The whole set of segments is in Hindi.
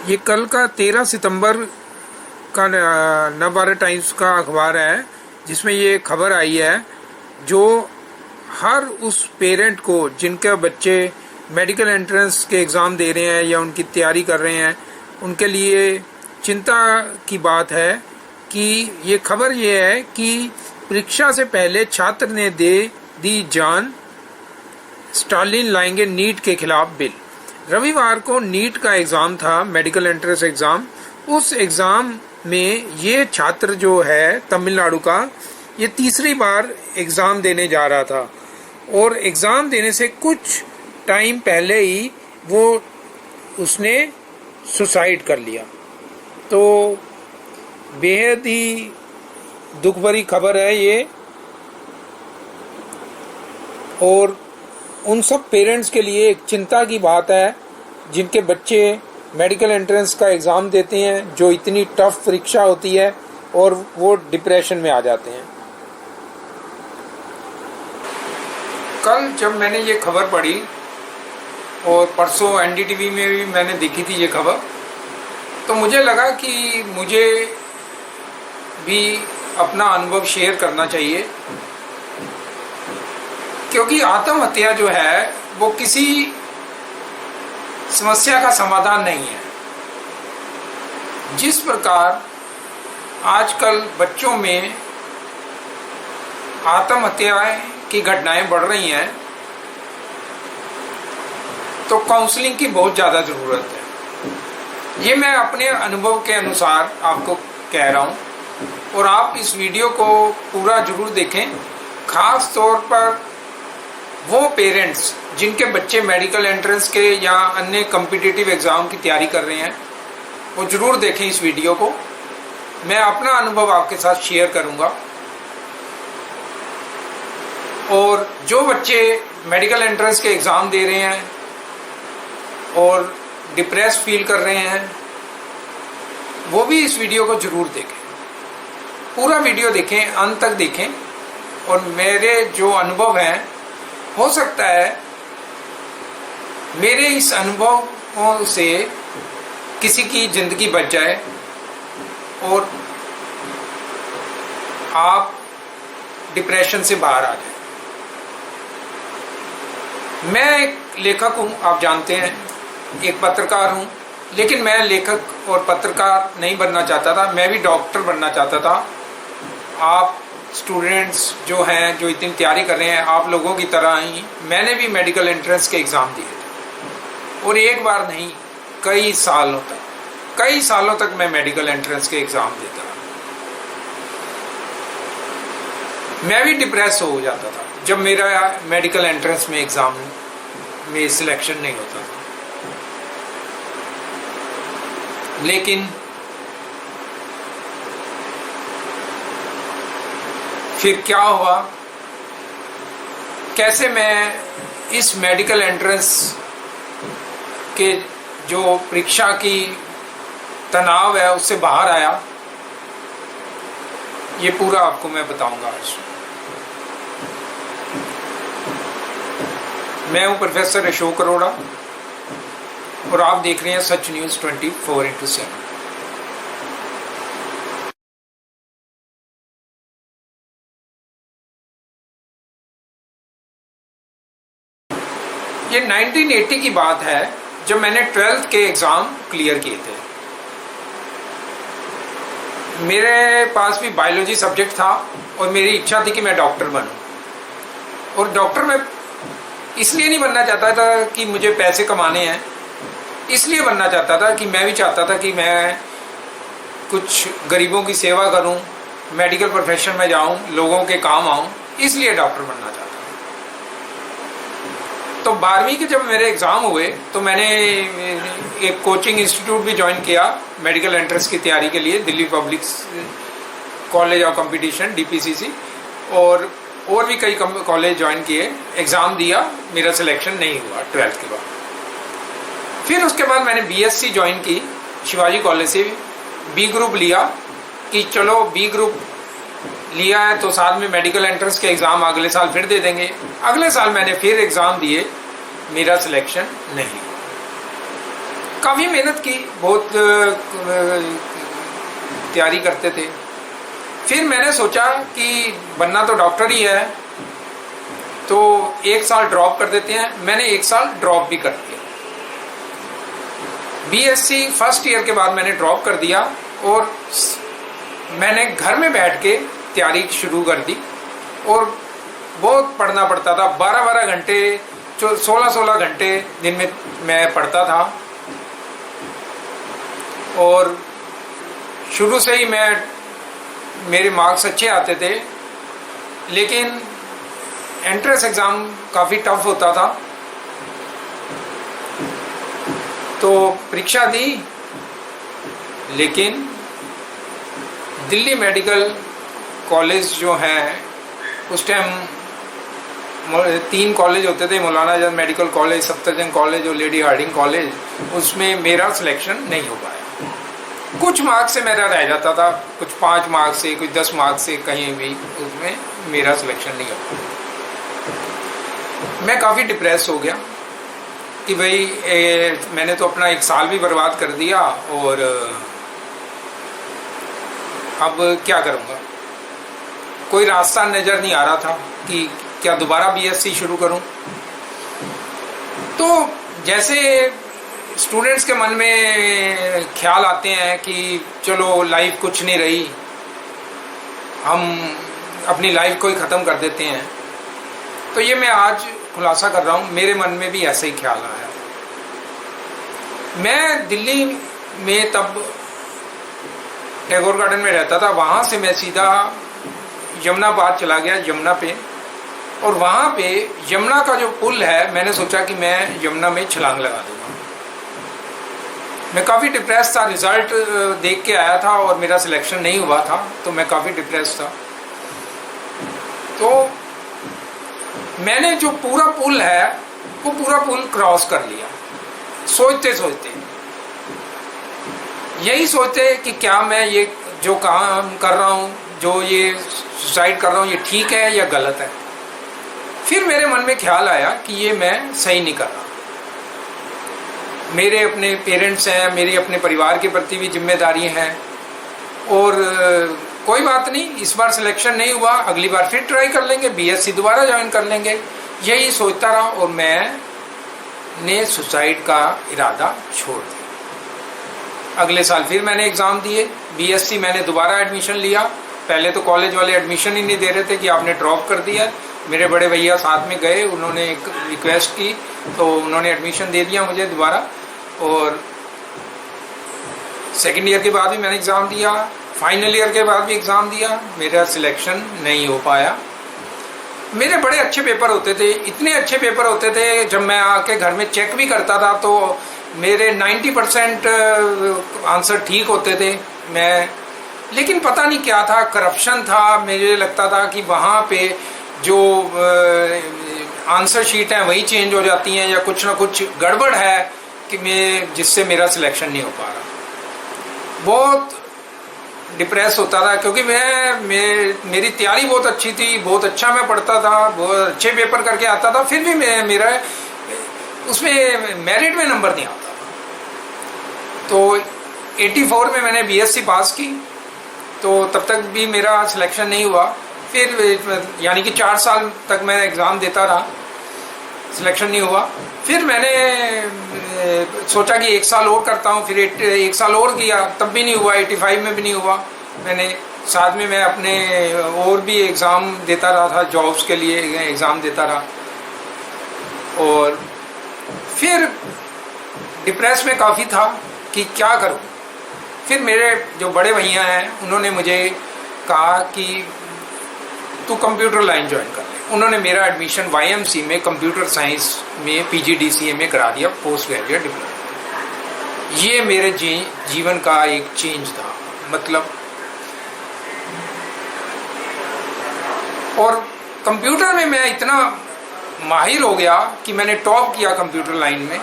ये कल का 13 सितंबर का नवभारत टाइम्स का अखबार है, जिसमें ये खबर आई है जो हर उस पेरेंट को जिनके बच्चे मेडिकल एंट्रेंस के एग्ज़ाम दे रहे हैं या उनकी तैयारी कर रहे हैं, उनके लिए चिंता की बात है कि ये खबर ये है कि परीक्षा से पहले छात्र ने दे दी जान, स्टालिन लाएंगे नीट के खिलाफ बिल। रविवार को नीट का एग्ज़ाम था, मेडिकल एंट्रेंस एग्ज़ाम। उस एग्ज़ाम में ये छात्र जो है तमिलनाडु का, ये तीसरी बार एग्ज़ाम देने जा रहा था और एग्ज़ाम देने से कुछ टाइम पहले ही उसने सुसाइड कर लिया। तो बेहद ही दुख भरी खबर है ये, और उन सब पेरेंट्स के लिए एक चिंता की बात है जिनके बच्चे मेडिकल एंट्रेंस का एग्ज़ाम देते हैं, जो इतनी टफ परीक्षा होती है, और वो डिप्रेशन में आ जाते हैं। कल जब मैंने ये खबर पढ़ी और परसों एनडीटीवी में भी मैंने देखी थी ये खबर, तो मुझे लगा कि मुझे भी अपना अनुभव शेयर करना चाहिए, क्योंकि आत्महत्या जो है वो किसी समस्या का समाधान नहीं है। जिस प्रकार आजकल बच्चों में आत्महत्या की घटनाएं बढ़ रही हैं, तो काउंसलिंग की बहुत ज़्यादा ज़रूरत है। ये मैं अपने अनुभव के अनुसार आपको कह रहा हूँ, और आप इस वीडियो को पूरा जरूर देखें। खास तौर पर वो पेरेंट्स जिनके बच्चे मेडिकल एंट्रेंस के या अन्य कॉम्पिटिटिव एग्ज़ाम की तैयारी कर रहे हैं, वो ज़रूर देखें इस वीडियो को। मैं अपना अनुभव आपके साथ शेयर करूंगा, और जो बच्चे मेडिकल एंट्रेंस के एग्ज़ाम दे रहे हैं और डिप्रेस फील कर रहे हैं, वो भी इस वीडियो को ज़रूर देखें। पूरा वीडियो देखें, अंत तक देखें, और मेरे जो अनुभव हैं, हो सकता है मेरे इस अनुभवों से किसी की ज़िंदगी बच जाए और आप डिप्रेशन से बाहर आ जाए। मैं एक लेखक हूँ, आप जानते हैं, एक पत्रकार हूँ, लेकिन मैं लेखक और पत्रकार नहीं बनना चाहता था। मैं भी डॉक्टर बनना चाहता था। आप स्टूडेंट्स जो हैं, जो इतनी तैयारी कर रहे हैं, आप लोगों की तरह ही मैंने भी मेडिकल एंट्रेंस के एग्ज़ाम दिए थे, और एक बार नहीं, कई सालों तक मैं मेडिकल एंट्रेंस के एग्ज़ाम देता रहा। मैं भी डिप्रेस हो जाता था जब मेरा मेडिकल एंट्रेंस में एग्ज़ाम में सिलेक्शन नहीं होता था। लेकिन फिर क्या हुआ, कैसे मैं इस मेडिकल एंट्रेंस के जो परीक्षा की तनाव है उससे बाहर आया, ये पूरा आपको मैं बताऊंगा आज। मैं हूं प्रोफेसर अशोक अरोड़ा, और आप देख रहे हैं सच न्यूज़ 24/7। ये 1980 की बात है, जब मैंने 12th के एग्ज़ाम क्लियर किए थे। मेरे पास भी बायोलॉजी सब्जेक्ट था, और मेरी इच्छा थी कि मैं डॉक्टर बनूं। और डॉक्टर मैं इसलिए नहीं बनना चाहता था कि मुझे पैसे कमाने हैं, इसलिए बनना चाहता था कि मैं भी चाहता था कि मैं कुछ गरीबों की सेवा करूं, मेडिकल प्रोफेशन में जाऊं, लोगों के काम आऊं, इसलिए डॉक्टर बनना चाहता था। तो 12वीं के जब मेरे एग्ज़ाम हुए, तो मैंने एक कोचिंग इंस्टीट्यूट भी ज्वाइन किया मेडिकल एंट्रेंस की तैयारी के लिए, Delhi public college of competition DPCC, और भी कई कॉलेज ज्वाइन किए। एग्ज़ाम दिया, मेरा सिलेक्शन नहीं हुआ 12th के बाद। फिर उसके बाद मैंने BSc ज्वाइन की शिवाजी कॉलेज से, B ग्रुप लिया कि चलो B ग्रुप लिया है तो साथ में मेडिकल एंट्रेंस के एग्ज़ाम अगले साल फिर दे देंगे। अगले साल मैंने फिर एग्ज़ाम दिए, मेरा सिलेक्शन नहीं। काफ़ी मेहनत की, बहुत तैयारी करते थे। फिर मैंने सोचा कि बनना तो डॉक्टर ही है, तो 1 साल ड्रॉप कर देते हैं। मैंने 1 साल ड्रॉप भी कर दिया। बीएससी फर्स्ट ईयर के बाद मैंने ड्रॉप कर दिया और मैंने घर में बैठ के तैयारी शुरू कर दी और बहुत पढ़ना पड़ता था। 12-12 घंटे, 16-16 घंटे दिन में मैं पढ़ता था और शुरू से ही मेरे मार्क्स अच्छे आते थे, लेकिन एंट्रेंस एग्ज़ाम काफ़ी टफ होता था। तो परीक्षा दी, लेकिन दिल्ली मेडिकल कॉलेज जो है, उस टाइम 3 कॉलेज होते थे, मौलाना आज़ाद मेडिकल कॉलेज, सफदरजंग कॉलेज और लेडी हार्डिंग कॉलेज, उसमें मेरा सिलेक्शन नहीं हो पाया। कुछ मार्क्स से मेरा रह जाता था, कुछ 5 मार्क्स से, कुछ 10 मार्क्स से, कहीं भी उसमें मेरा सिलेक्शन नहीं हो पाया। मैं काफ़ी डिप्रेस हो गया कि भाई मैंने तो अपना 1 साल भी बर्बाद कर दिया और अब क्या करूँगा। कोई रास्ता नज़र नहीं आ रहा था कि क्या दोबारा बीएससी शुरू करूं। तो जैसे स्टूडेंट्स के मन में ख्याल आते हैं कि चलो लाइफ कुछ नहीं रही, हम अपनी लाइफ को ही ख़त्म कर देते हैं, तो ये मैं आज खुलासा कर रहा हूँ, मेरे मन में भी ऐसे ही ख्याल आया। मैं दिल्ली में तब टैगोर गार्डन में रहता था, वहाँ से मैं सीधा यमुना पार चला गया, यमुना पे, और वहाँ पे यमुना का जो पुल है, मैंने सोचा कि मैं यमुना में छलांग लगा दूंगा। मैं काफ़ी डिप्रेस था, रिज़ल्ट देख के आया था और मेरा सिलेक्शन नहीं हुआ था, तो मैं काफ़ी डिप्रेस था। तो मैंने जो पूरा पुल है वो पूरा पुल क्रॉस कर लिया, सोचते सोचते, यही सोचते कि क्या मैं ये जो काम कर रहा हूँ, जो ये सुसाइड कर रहा हूँ, ये ठीक है या गलत है। फिर मेरे मन में ख्याल आया कि ये मैं सही नहीं कर रहा। मेरे अपने पेरेंट्स हैं, मेरे अपने परिवार के प्रति भी जिम्मेदारी हैं, और कोई बात नहीं, इस बार सिलेक्शन नहीं हुआ, अगली बार फिर ट्राई कर लेंगे, बीएससी दोबारा ज्वाइन कर लेंगे। यही सोचता रहा और मैंने सुसाइड का इरादा छोड़ दिया। अगले साल फिर मैंने एग्ज़ाम दिए, बीएससी मैंने दोबारा एडमिशन लिया। पहले तो कॉलेज वाले एडमिशन ही नहीं दे रहे थे कि आपने ड्रॉप कर दिया। मेरे बड़े भैया साथ में गए, उन्होंने एक रिक्वेस्ट की तो उन्होंने एडमिशन दे दिया मुझे दोबारा, और सेकेंड ईयर के बाद भी मैंने एग्ज़ाम दिया, फाइनल ईयर के बाद भी एग्ज़ाम दिया, मेरा सिलेक्शन नहीं हो पाया। मेरे बड़े अच्छे पेपर होते थे, इतने अच्छे पेपर होते थे, जब मैं आके घर में चेक भी करता था तो मेरे 90% आंसर ठीक होते थे। लेकिन पता नहीं क्या था, करप्शन था। मुझे लगता था कि वहाँ पे जो आंसर शीट है वही चेंज हो जाती हैं, या कुछ ना कुछ गड़बड़ है कि जिससे मेरा सिलेक्शन नहीं हो पा रहा। बहुत डिप्रेस होता था, क्योंकि मेरी तैयारी बहुत अच्छी थी, बहुत अच्छा मैं पढ़ता था, बहुत अच्छे पेपर करके आता था, फिर भी मेरा उसमें मेरिट में नंबर नहीं आता। तो 84 में मैंने बीएससी पास की, तो तब तक भी मेरा सिलेक्शन नहीं हुआ। फिर यानी कि 4 साल तक मैं एग्ज़ाम देता रहा, सिलेक्शन नहीं हुआ। फिर मैंने सोचा कि 1 साल और करता हूँ, फिर 1 साल और किया, तब भी नहीं हुआ। 85 में भी नहीं हुआ। मैंने साथ में मैं अपने और भी एग्ज़ाम देता रहा था, जॉब्स के लिए एग्ज़ाम देता रहा, और फिर डिप्रेस में काफ़ी था कि क्या करूँ। फिर मेरे जो बड़े भैया हैं, उन्होंने मुझे कहा कि तू कंप्यूटर लाइन ज्वाइन कर ले। उन्होंने मेरा एडमिशन YMC में कंप्यूटर साइंस में PGDCA में करा दिया, पोस्ट ग्रेजुएट डिप्लोमा। ये मेरे जीवन का एक चेंज था, मतलब। और कंप्यूटर में मैं इतना माहिर हो गया कि मैंने टॉप किया कंप्यूटर लाइन में।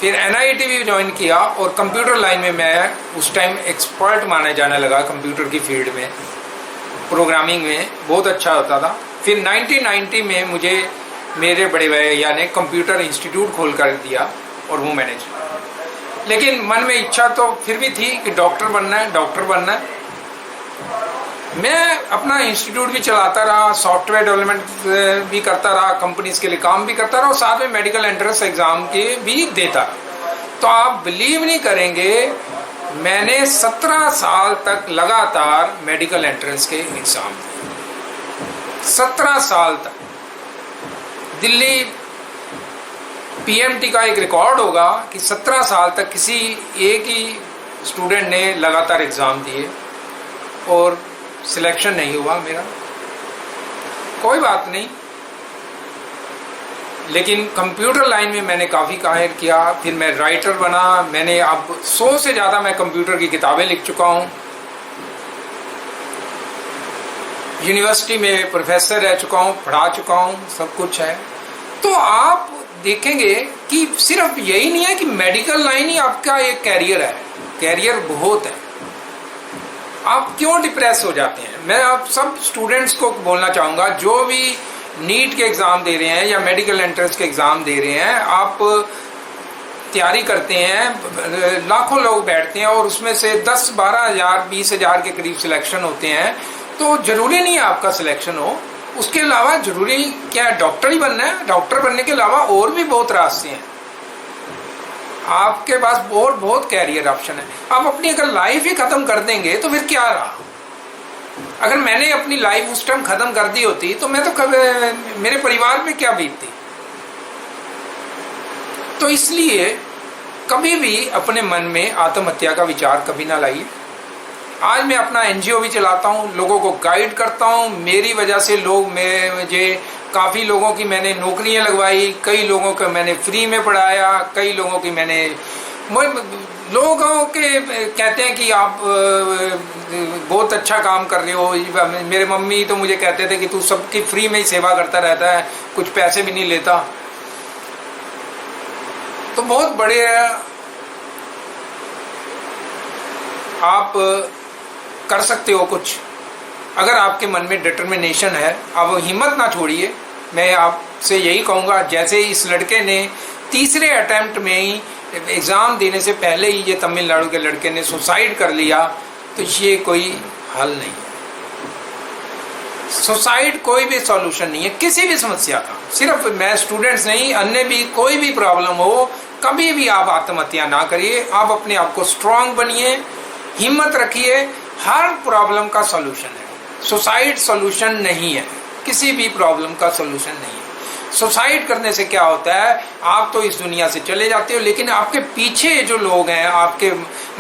फिर NIT भी ज्वाइन किया, और कंप्यूटर लाइन में मैं उस टाइम एक्सपर्ट माना जाने लगा। कंप्यूटर की फील्ड में, प्रोग्रामिंग में बहुत अच्छा होता था। फिर 1990 में मुझे मेरे बड़े भैया ने कंप्यूटर इंस्टीट्यूट खोल कर दिया, और वो मैंने लेकिन मन में इच्छा तो फिर भी थी कि डॉक्टर बनना है, डॉक्टर बनना है। मैं अपना इंस्टीट्यूट भी चलाता रहा, सॉफ्टवेयर डेवलपमेंट भी करता रहा, कंपनीज के लिए काम भी करता रहा और साथ में मेडिकल एंट्रेंस एग्जाम के भी देता रहा। तो आप बिलीव नहीं करेंगे, मैंने 17 साल तक लगातार मेडिकल एंट्रेंस के एग्जाम दिए। 17 साल तक। दिल्ली पीएमटी का एक रिकॉर्ड होगा कि 17 साल तक किसी एक ही स्टूडेंट ने लगातार एग्जाम दिए और सिलेक्शन नहीं हुआ मेरा। कोई बात नहीं, लेकिन कंप्यूटर लाइन में मैंने काफ़ी काहिर किया। फिर मैं राइटर बना। मैंने अब 100 से ज़्यादा मैं कंप्यूटर की किताबें लिख चुका हूँ। यूनिवर्सिटी में प्रोफेसर रह चुका हूँ, पढ़ा चुका हूँ, सब कुछ है। तो आप देखेंगे कि सिर्फ यही नहीं है कि मेडिकल लाइन ही आपका एक कैरियर है, कैरियर बहुत है। आप क्यों डिप्रेस हो जाते हैं? मैं आप सब स्टूडेंट्स को बोलना चाहूँगा, जो भी नीट के एग्ज़ाम दे रहे हैं या मेडिकल एंट्रेंस के एग्ज़ाम दे रहे हैं, आप तैयारी करते हैं, लाखों लोग बैठते हैं और उसमें से 10-12 हज़ार 20 हज़ार के करीब सिलेक्शन होते हैं। तो ज़रूरी नहीं है आपका सिलेक्शन हो। उसके अलावा ज़रूरी क्या है? डॉक्टर ही बनना है। डॉक्टर बनने के अलावा और भी बहुत रास्ते हैं, आपके पास बहुत कैरियर ऑप्शन है। आप अपनी अगर लाइफ ही खत्म कर देंगे तो फिर क्या रहा? अगर मैंने अपनी लाइफ उस टाइम खत्म कर दी होती तो मैं तो कभी, मेरे परिवार में क्या बीतती। तो इसलिए कभी भी अपने मन में आत्महत्या का विचार कभी ना लाइए। आज मैं अपना एनजीओ भी चलाता हूँ, लोगों को गाइड करता हूँ। मेरी वजह से लोग, मुझे काफ़ी लोगों की मैंने नौकरियां लगवाई, कई लोगों को मैंने फ्री में पढ़ाया, कई लोगों की मैंने, लोगों के कहते हैं कि आप बहुत अच्छा काम कर रहे हो। मेरे मम्मी तो मुझे कहते थे कि तू सबकी फ्री में ही सेवा करता रहता है, कुछ पैसे भी नहीं लेता। तो बहुत बड़े आप कर सकते हो कुछ, अगर आपके मन में डिटर्मिनेशन है। आप हिम्मत ना छोड़िए। मैं आपसे यही कहूँगा, जैसे इस लड़के ने तीसरे अटेम्प्ट में ही एग्ज़ाम देने से पहले ही ये तमिलनाडु के लड़के ने सुसाइड कर लिया, तो ये कोई हल नहीं है। सुसाइड कोई भी सॉल्यूशन नहीं है किसी भी समस्या का। सिर्फ मैं स्टूडेंट्स नहीं, अन्य भी कोई भी प्रॉब्लम हो, कभी भी आप आत्महत्या ना करिए। आप अपने आप को स्ट्रांग बनिए, हिम्मत रखिए। हर प्रॉब्लम का सॉल्यूशन है, सुसाइड सॉल्यूशन नहीं है, किसी भी प्रॉब्लम का सॉल्यूशन नहीं है। सुसाइड करने से क्या होता है, आप तो इस दुनिया से चले जाते हो, लेकिन आपके पीछे जो लोग हैं, आपके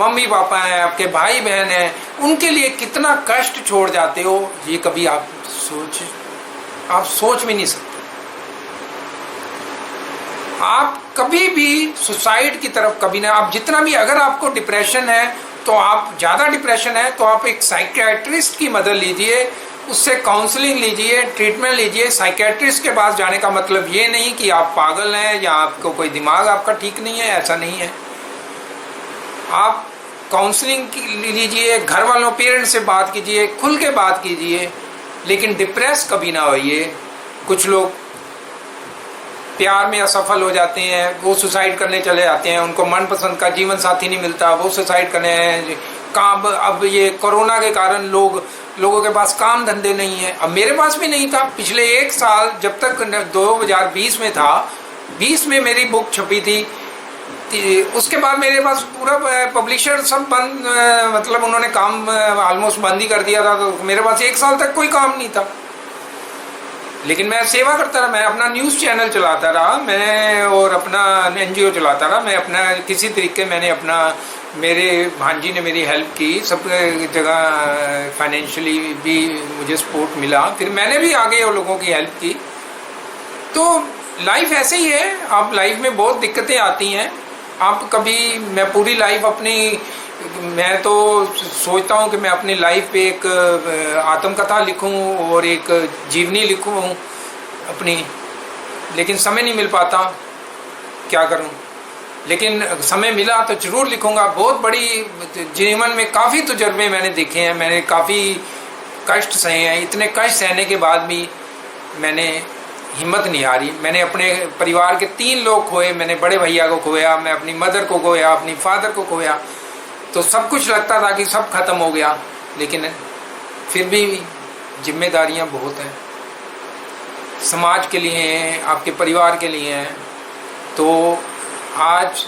मम्मी पापा हैं, आपके भाई बहन हैं, उनके लिए कितना कष्ट छोड़ जाते हो, ये कभी आप सोच भी नहीं सकते। आप कभी भी सुसाइड की तरफ कभी ना, आप जितना भी, अगर आपको डिप्रेशन है तो आप ज़्यादा डिप्रेशन है तो आप एक साइकियाट्रिस्ट की मदद लीजिए, उससे काउंसलिंग लीजिए, ट्रीटमेंट लीजिए। साइकियाट्रिस्ट के पास जाने का मतलब ये नहीं कि आप पागल हैं या आपको कोई दिमाग आपका ठीक नहीं है, ऐसा नहीं है। आप काउंसलिंग लीजिए, घर वालों पेरेंट्स से बात कीजिए, खुल के बात कीजिए, लेकिन डिप्रेस कभी ना होइए। कुछ लोग प्यार में असफल हो जाते हैं, वो सुसाइड करने चले जाते हैं, उनको मनपसंद का जीवन साथी नहीं मिलता, वो सुसाइड करने काम। अब ये कोरोना के कारण लोगों के पास काम धंधे नहीं है। अब मेरे पास भी नहीं था पिछले 1 साल, जब तक 2020 में था, 20 में मेरी बुक छपी थी, उसके बाद मेरे पास पूरा पब्लिशर सब बंद, मतलब उन्होंने काम ऑलमोस्ट बंद ही कर दिया था। तो मेरे पास 1 साल तक कोई काम नहीं था, लेकिन मैं सेवा करता रहा। मैं अपना न्यूज़ चैनल चलाता रहा, मैं और अपना एनजीओ चलाता रहा। मैं अपना किसी तरीके, मैंने अपना, मेरे भांजी ने मेरी हेल्प की, सब जगह फाइनेंशियली भी मुझे सपोर्ट मिला। फिर मैंने भी आगे और लोगों की हेल्प की। तो लाइफ ऐसे ही है, आप लाइफ में बहुत दिक्कतें आती हैं। आप कभी, मैं पूरी लाइफ अपनी, मैं तो सोचता हूँ कि मैं अपनी लाइफ पे एक आत्मकथा लिखूँ और एक जीवनी लिखूँ अपनी, लेकिन समय नहीं मिल पाता, क्या करूँ। लेकिन समय मिला तो ज़रूर लिखूँगा। बहुत बड़ी जीवन में काफ़ी तजुर्बे मैंने देखे हैं, मैंने काफ़ी कष्ट सहे हैं। इतने कष्ट सहने के बाद भी मैंने हिम्मत नहीं आ रही। मैंने अपने परिवार के 3 लोग खोए, मैंने बड़े भैया को खोया, मैं अपनी मदर को खोया, अपनी फादर को खोया। तो सब कुछ लगता था कि सब खत्म हो गया, लेकिन फिर भी जिम्मेदारियां बहुत हैं, समाज के लिए हैं, आपके परिवार के लिए हैं। तो आज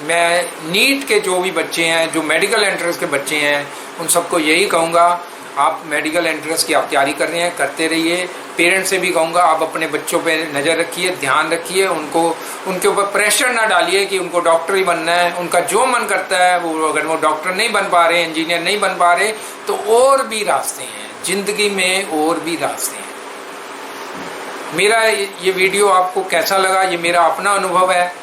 मैं नीट के जो भी बच्चे हैं, जो मेडिकल एंट्रेंस के बच्चे हैं, उन सबको यही कहूँगा, आप मेडिकल एंट्रेंस की आप तैयारी कर रहे हैं, करते रहिए। पेरेंट्स से भी कहूँगा, आप अपने बच्चों पे नज़र रखिए, ध्यान रखिए, उनके ऊपर प्रेशर ना डालिए कि उनको डॉक्टर ही बनना है। उनका जो मन करता है वो, अगर वो डॉक्टर नहीं बन पा रहे, इंजीनियर नहीं बन पा रहे, तो और भी रास्ते हैं जिंदगी में, और भी रास्ते हैं। मेरा ये वीडियो आपको कैसा लगा, ये मेरा अपना अनुभव है।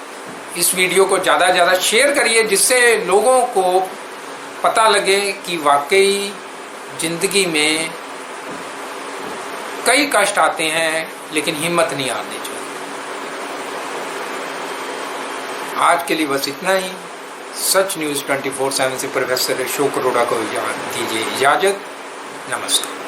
इस वीडियो को ज़्यादा से ज़्यादा शेयर करिए, जिससे लोगों को पता लगे कि वाकई जिंदगी में कई कष्ट आते हैं, लेकिन हिम्मत नहीं हारनी चाहिए। आज के लिए बस इतना ही। सच न्यूज़ 24/7 से प्रोफेसर अशोक अरोड़ा को दीजिए इजाज़त। नमस्कार।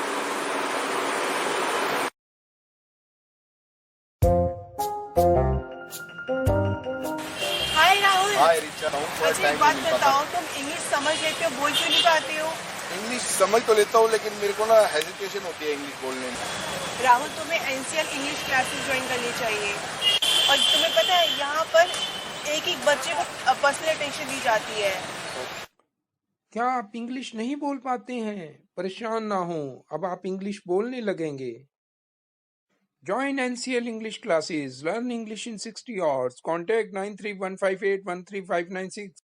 हाय राहुल। हाय रिचा, अच्छा एक बात बताओ, तुम इंग्लिश समझ लेते हो, बोल क्यों नहीं पाते हो? इंग्लिश समझ तो लेता हूँ, लेकिन मेरे को ना हेजिटेशन होती है इंग्लिश बोलने में। राहुल, तुम्हें एनसीएल इंग्लिश क्लासेस ज्वाइन करनी चाहिए। और तुम्हें पता है, यहाँ पर एक एक बच्चे को पर्सनल अटेंशन दी जाती है। क्या आप इंग्लिश नहीं बोल पाते हैं? परेशान ना हो, अब आप इंग्लिश बोलने लगेंगे। Join NCL English classes. Learn English in 60 hours. Contact 9315813596.